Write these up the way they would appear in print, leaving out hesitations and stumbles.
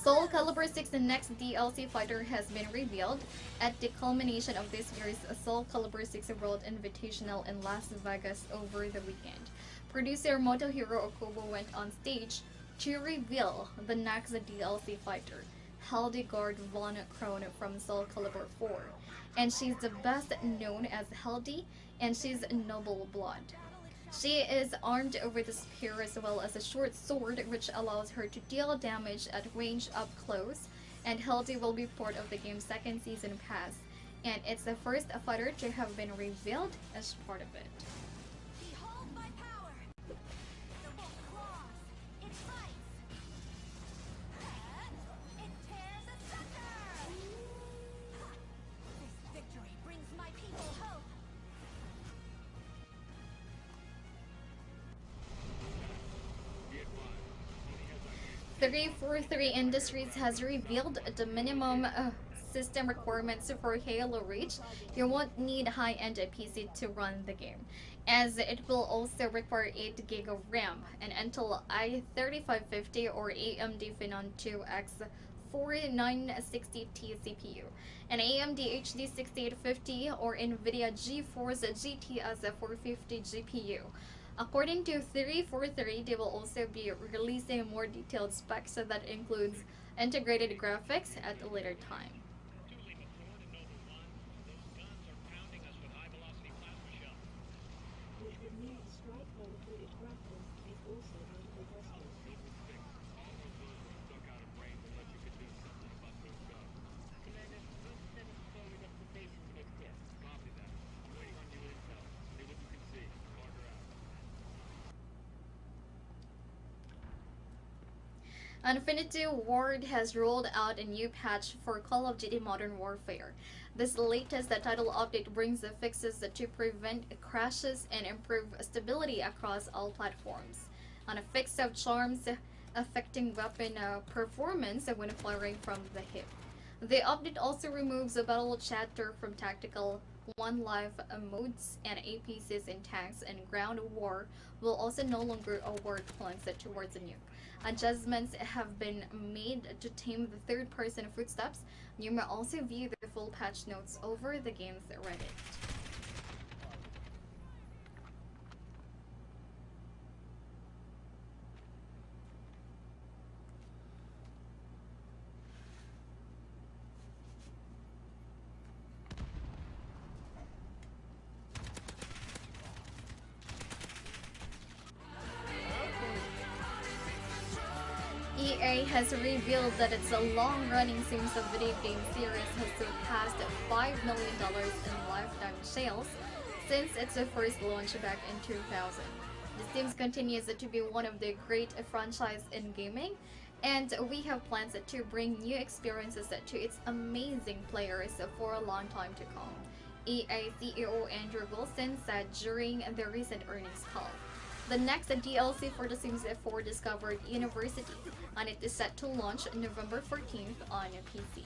Soulcalibur 6, the next DLC fighter, has been revealed at the culmination of this year's Soulcalibur 6 World Invitational in Las Vegas over the weekend. Producer Motohiro Okubo went on stage to reveal the next DLC fighter, Hildegard von Krone from Soulcalibur 4. And she's the best known as Hilde, and she's noble blood. She is armed with a spear as well as a short sword, which allows her to deal damage at range up close, and Hilde will be part of the game's second season pass, and it's the first fighter to have been revealed as part of it. The 343 Industries has revealed the minimum system requirements for Halo Reach. You won't need high-end PC to run the game, as it will also require 8 GB of RAM, an Intel i3550 or AMD Phenom 2X 4960T CPU, an AMD HD 6850 or NVIDIA GeForce GTX 450 GPU. According to 343, they will also be releasing more detailed specs that includes integrated graphics at a later time. Infinity Ward has rolled out a new patch for Call of Duty Modern Warfare. This latest title update brings the fixes to prevent crashes and improve stability across all platforms, and a fix of charms affecting weapon performance when firing from the hip. The update also removes the Battle Chapter from tactical one life modes, and APCs in tanks and ground war will also no longer award points towards a nuke. Adjustments have been made to tame the third-person footsteps. You may also view the full patch notes over the game's Reddit. EA has revealed that its long-running Sims video game series has surpassed $5 million in lifetime sales since its first launch back in 2000. The Sims continues to be one of the great franchises in gaming, and we have plans to bring new experiences to its amazing players for a long time to come, EA CEO Andrew Wilson said during the recent earnings call. The next DLC for The Sims 4 discovered University, and it is set to launch November 14th on PC.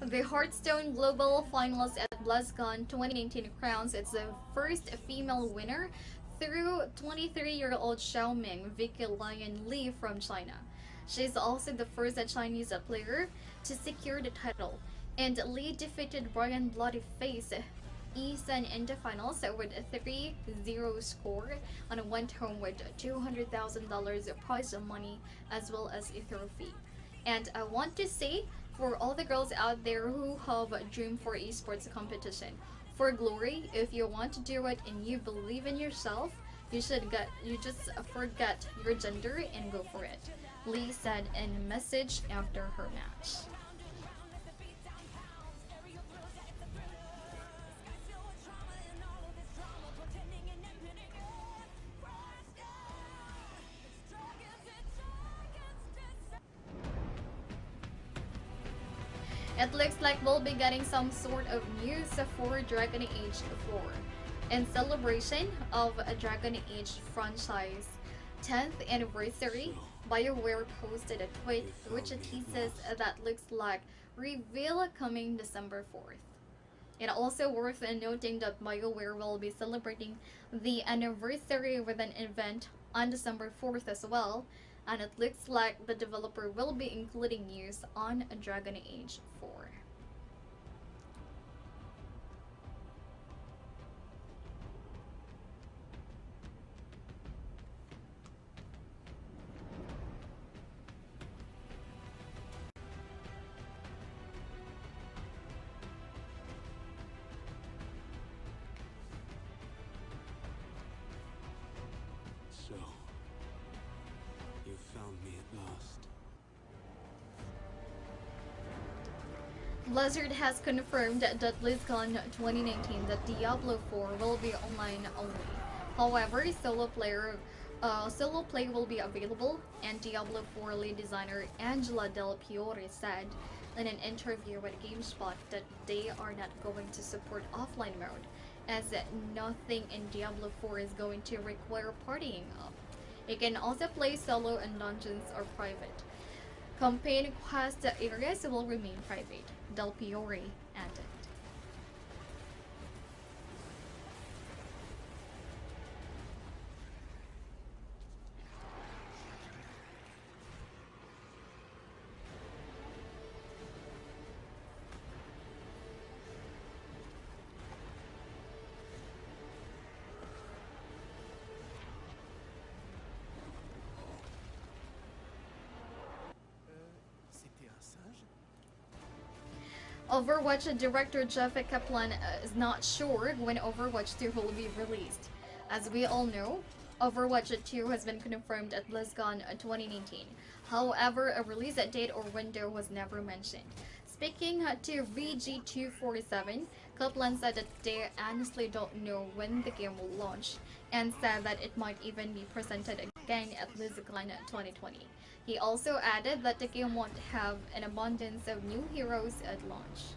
The Hearthstone Global Finals at BlizzCon 2019 crowns its first female winner through 23-year-old Xiaoming Vicky Lion Li from China. She is also the first Chinese player to secure the title, and Li defeated Brian Bloody Face Eason in the finals with a 3-0 score and went home with $200,000 prize money as well as a trophy. And I want to say, for all the girls out there who have a dream for esports competition, for glory, if you want to do it and you believe in yourself, you just forget your gender and go for it, Lee said in a message after her match. It looks like we'll be getting some sort of news for Dragon Age 4. In celebration of a Dragon Age franchise 10th anniversary, Bioware posted a tweet which teases that looks like reveal coming December 4th. It also worth noting that BioWare will be celebrating the anniversary with an event on December 4th as well, and it looks like the developer will be including news on Dragon Age 4. So, you found me at last. Blizzard has confirmed that BlizzCon 2019 that Diablo 4 will be online only. However, solo play will be available, and Diablo 4 lead designer Angela Del Fiore said in an interview with GameSpot that they are not going to support offline mode, as nothing in Diablo 4 is going to require partying up. You can also play solo in dungeons or private. Campaign quest areas will remain private, Del Fiore added. Overwatch director Jeff Kaplan is not sure when Overwatch 2 will be released. As we all know, Overwatch 2 has been confirmed at BlizzCon 2019. However, a release date or window was never mentioned. Speaking to VG247, Kaplan said that they honestly don't know when the game will launch, and said that it might even be presented again at BlizzCon 2020. He also added that the game won't have an abundance of new heroes at launch.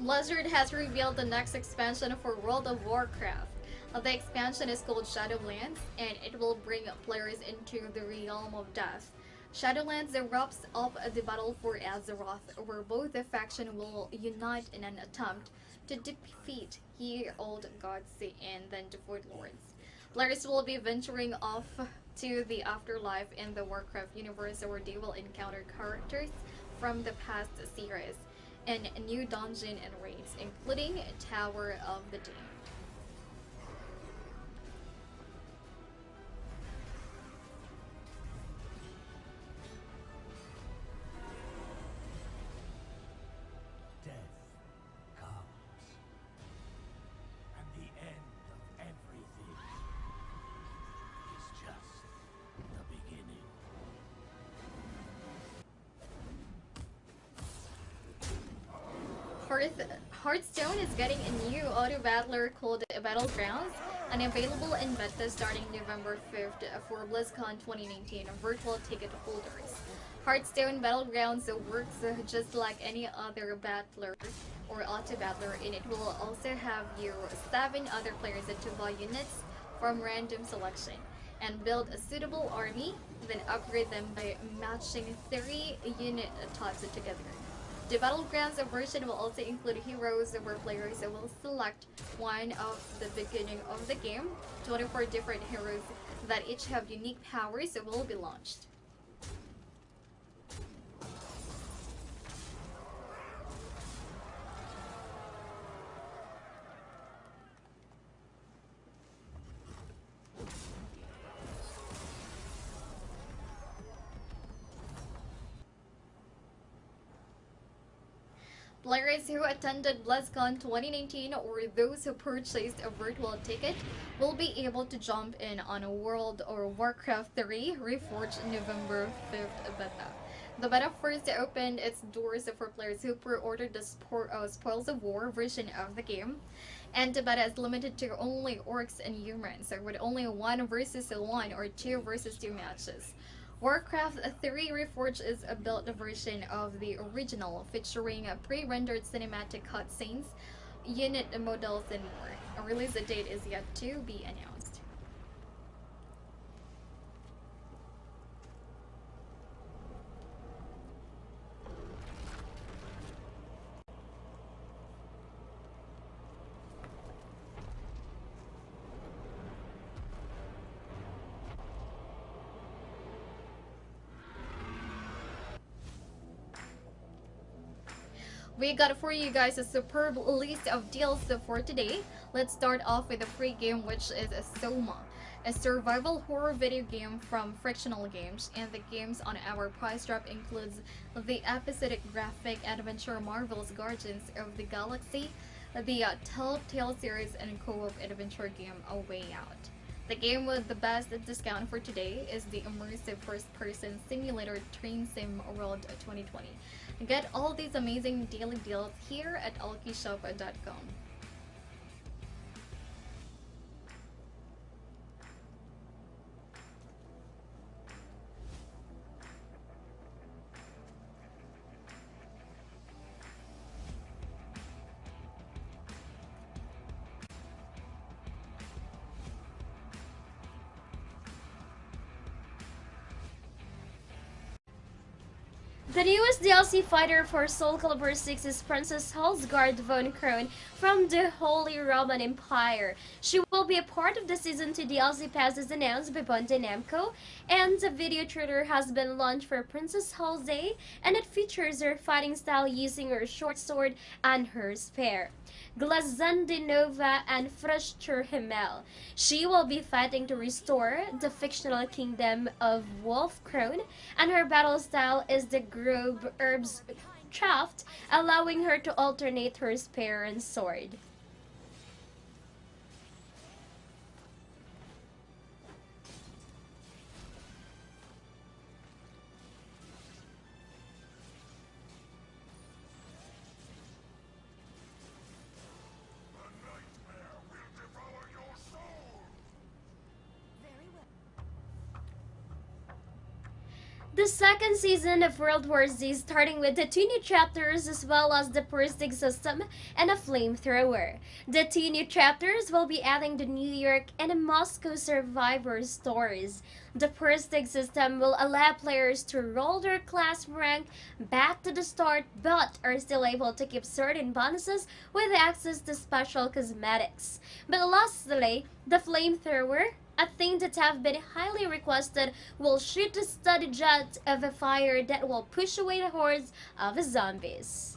Blizzard has revealed the next expansion for World of Warcraft. The expansion is called Shadowlands, and it will bring players into the realm of death. Shadowlands erupts up the battle for Azeroth, where both the factions will unite in an attempt to defeat year-old gods and then the Void Lords. Players will be venturing off to the afterlife in the Warcraft universe, where they will encounter characters from the past series and new dungeon and raids, including Tower of the Damned. Death comes, and the end of everything is just the beginning. Hearthstone is getting a new auto battler called Battlegrounds, and available in beta starting November 5th for BlizzCon 2019 virtual ticket holders. Hearthstone Battlegrounds works just like any other battler or auto battler, and it will also have you 7 other players to buy units from random selection and build a suitable army, then upgrade them by matching 3 unit types together. The Battlegrounds version will also include heroes where players will select one of the beginning of the game. 24 different heroes that each have unique powers will be launched. Players who attended BlizzCon 2019 or those who purchased a virtual ticket will be able to jump in on a World or Warcraft 3 Reforged November 5th beta. The beta first opened its doors for players who pre-ordered the Spoils of War version of the game, and the beta is limited to only orcs and humans, so with only 1 versus 1 or 2 versus 2 matches. Warcraft 3 Reforged is a built version of the original, featuring pre-rendered cinematic cutscenes, unit models, and more. A release date is yet to be announced. We got for you guys a superb list of deals for today. Let's start off with a free game, which is Soma, a survival horror video game from Frictional Games, and the games on our price drop includes the episodic graphic adventure Marvel's Guardians of the Galaxy, the Telltale series, and co-op adventure game A Way Out. The game with the best discount for today is the immersive first-person simulator Train Sim World 2020. Get all these amazing daily deals here at ALLKEYSHOP.com. The newest DLC fighter for Soulcalibur 6 is Princess Hildegard von Krone from the Holy Roman Empire. She will be a part of the Season 2 DLC pass as announced by Bandai Namco, and the video trailer has been launched for Princess Hilde, and it features her fighting style using her short sword and her spear, Glazandinova and Fröschterhimmel. She will be fighting to restore the fictional kingdom of Wolf Krone, and her battle style is the Grove Herbs Craft, allowing her to alternate her spear and sword. The second season of World War Z, starting with the 2 new chapters as well as the Persig system and a flamethrower. The 2 new chapters will be adding the New York and Moscow survivor stories. The Persig system will allow players to roll their class rank back to the start, but are still able to keep certain bonuses with access to special cosmetics. But lastly, the flamethrower, a thing that have been highly requested, will shoot a steady jet of a fire that will push away the hordes of zombies.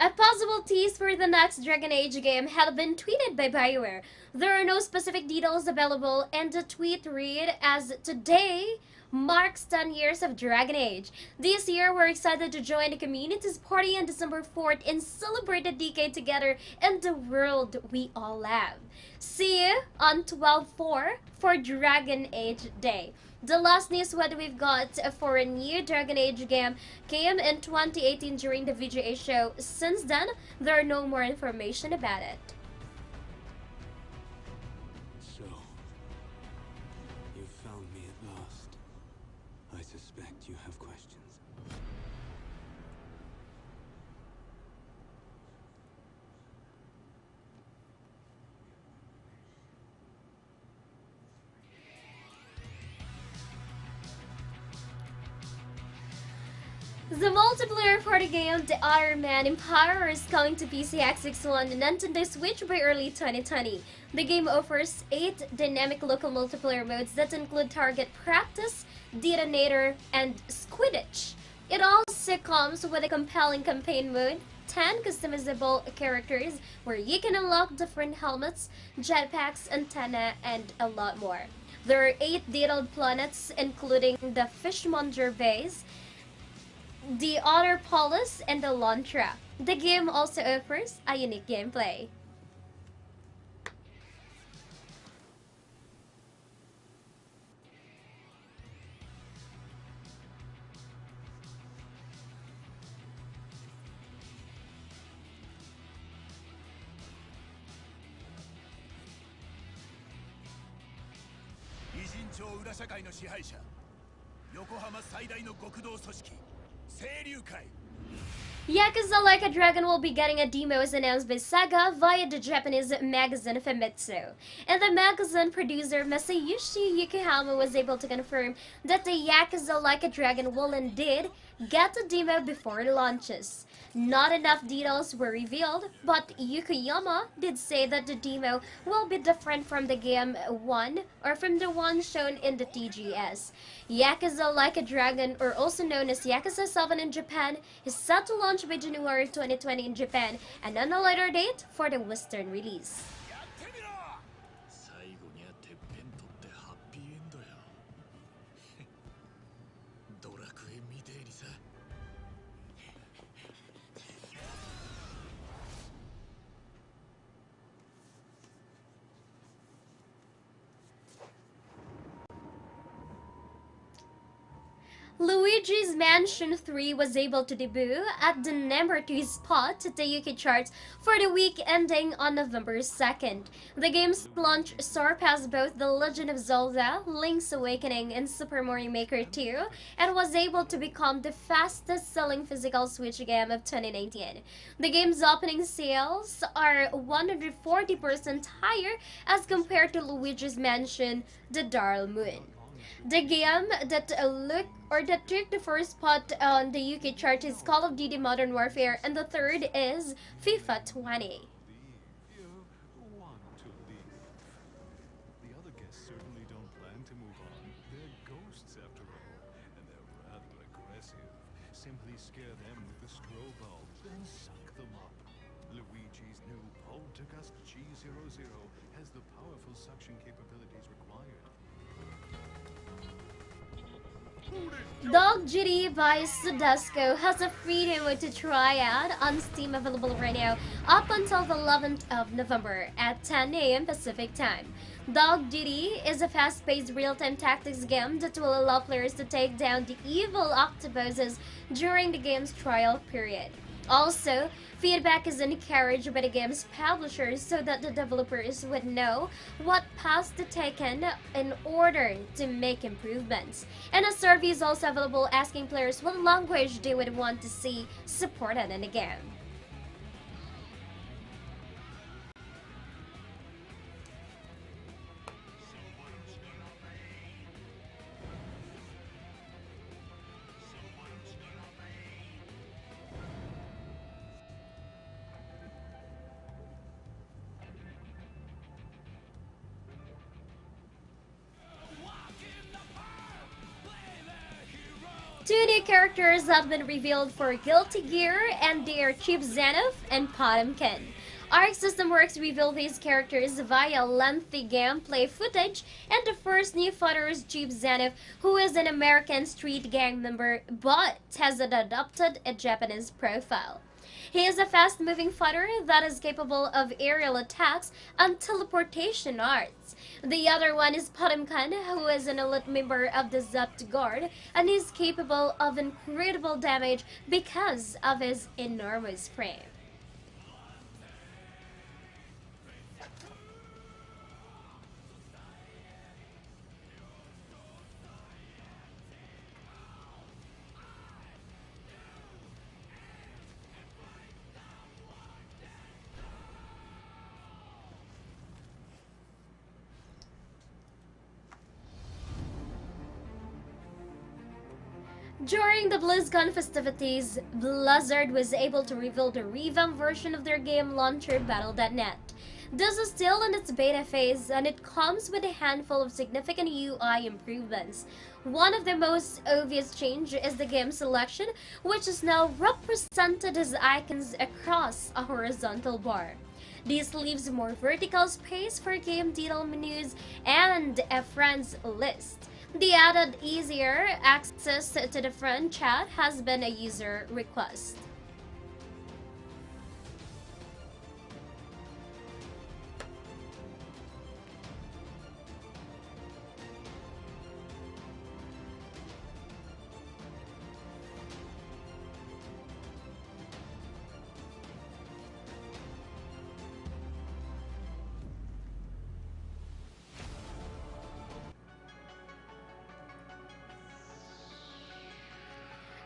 A possible tease for the next Dragon Age game had been tweeted by Bioware. There are no specific details available, and the tweet read as, "Today marks 10 years of Dragon Age. This year, we're excited to join the community's party on December 4th and celebrate the decade together in the world we all love. See you on 12/4 for Dragon Age Day." The last news what we've got for a new Dragon Age game came in 2018 during the VGA show. Since then, there are no more information about it. So, you found me at last. I suspect you have questions. The multiplayer for the game The Otterman Empire is coming to PC, Xbox One, and Nintendo Switch by early 2020. The game offers 8 dynamic local multiplayer modes that include Target Practice, Detonator, and Squidditch. It also comes with a compelling campaign mode, 10 customizable characters where you can unlock different helmets, jetpacks, antenna, and a lot more. There are 8 detailed planets, including the Fishmonger Base, the Otter Palace, and the Lontra. The game also offers a unique gameplay. Yakuza Like a Dragon will be getting a demo as announced by Saga via the Japanese magazine Famitsu. And the magazine producer Masayushi Yokohama was able to confirm that the Yakuza Like a Dragon will indeed get a demo before it launches. Not enough details were revealed, but Yokoyama did say that the demo will be different from the game one or from the one shown in the TGS. Yakuza Like a Dragon, or also known as Yakuza 7 in Japan, is set to launch by January 2020 in Japan and on a later date for the Western release. Luigi's Mansion 3 was able to debut at the number 2 spot at the UK charts for the week ending on November 2nd. The game's launch surpassed both The Legend of Zelda, Link's Awakening, and Super Mario Maker 2, and was able to become the fastest-selling physical Switch game of 2019. The game's opening sales are 140% higher as compared to Luigi's Mansion: The Dark Moon. The game that took the first spot on the UK chart is Call of Duty Modern Warfare, and the third is FIFA 20. The other guests certainly don't plan to move on. They're ghosts after all, and they're rather aggressive. Simply scare them with the strobe bulb, then suck them up. Luigi's new Poltergust G00 has the powerful suction capabilities required. Dog Duty by Sudesco has a free demo to try out on Steam, available right now up until the 11th of November at 10 a.m. Pacific Time. Dog Duty is a fast-paced real-time tactics game that will allow players to take down the evil octopuses during the game's trial period. Also, feedback is encouraged by the game's publishers so that the developers would know what paths to take in order to make improvements. And a survey is also available asking players what language they would want to see supported in the game. Two new characters have been revealed for Guilty Gear, and they are Chipp, Zanuff, and Potemkin. Arc System Works revealed these characters via lengthy gameplay footage, and the first new fighter is Chipp Zanuff, who is an American street gang member but has adopted a Japanese profile. He is a fast-moving fighter that is capable of aerial attacks and teleportation arts. The other one is Potemkin, who is an elite member of the Zapt Guard and is capable of incredible damage because of his enormous frame. During the BlizzCon festivities, Blizzard was able to reveal the revamped version of their game launcher Battle.net. This is still in its beta phase, and it comes with a handful of significant UI improvements. One of the most obvious changes is the game selection, which is now represented as icons across a horizontal bar. This leaves more vertical space for game detail menus and a friends list. The added easier access to the friend chat has been a user request.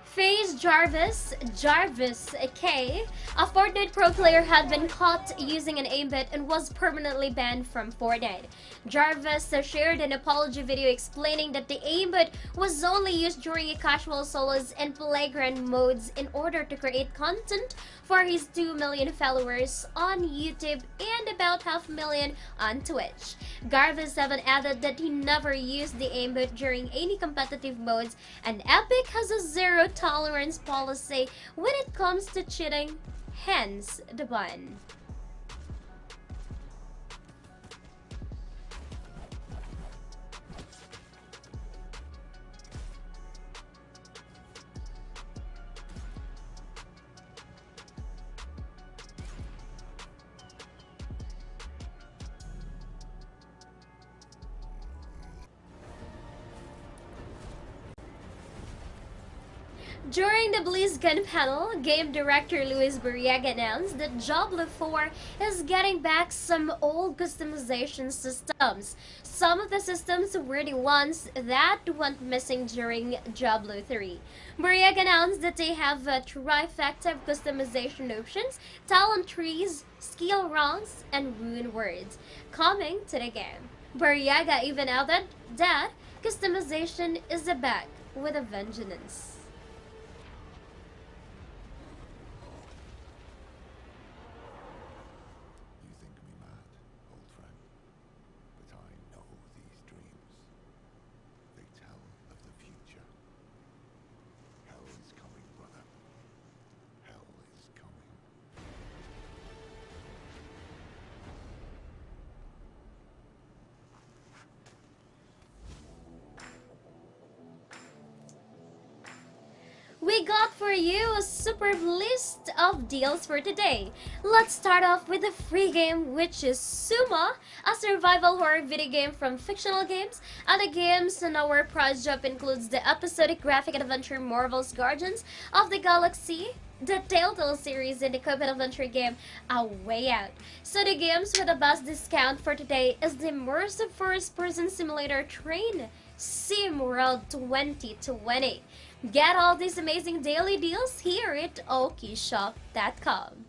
FaZe Jarvis K, a Fortnite pro player, had been caught using an aimbot and was permanently banned from Fortnite. Jarvis shared an apology video explaining that the aimbot was only used during casual solos and playground modes in order to create content for his 2 million followers on YouTube and about 500,000 on Twitch. Jarvis even added that he never used the aimbot during any competitive modes, and Epic has a zero tolerance policy when it comes to cheating, hence the ban. During the BlizzCon panel, game director Luis Barriaga announced that Diablo 4 is getting back some old customization systems. Some of the systems were the ones that went missing during Diablo 3. Barriaga announced that they have a trifecta of customization options, talent trees, skill ranks, and rune words coming to the game. Barriaga even added that customization is back with a vengeance. We got for you a superb list of deals for today. Let's start off with the free game, which is Suma, a survival horror video game from Fictional Games. Other games in our prize drop includes the episodic graphic adventure Marvel's Guardians of the Galaxy, the Telltale series, and the co-op adventure game A Way Out. So the games with the best discount for today is the immersive first-person simulator Train SimWorld 2020. Get all these amazing daily deals here at ALLKEYSHOP.com.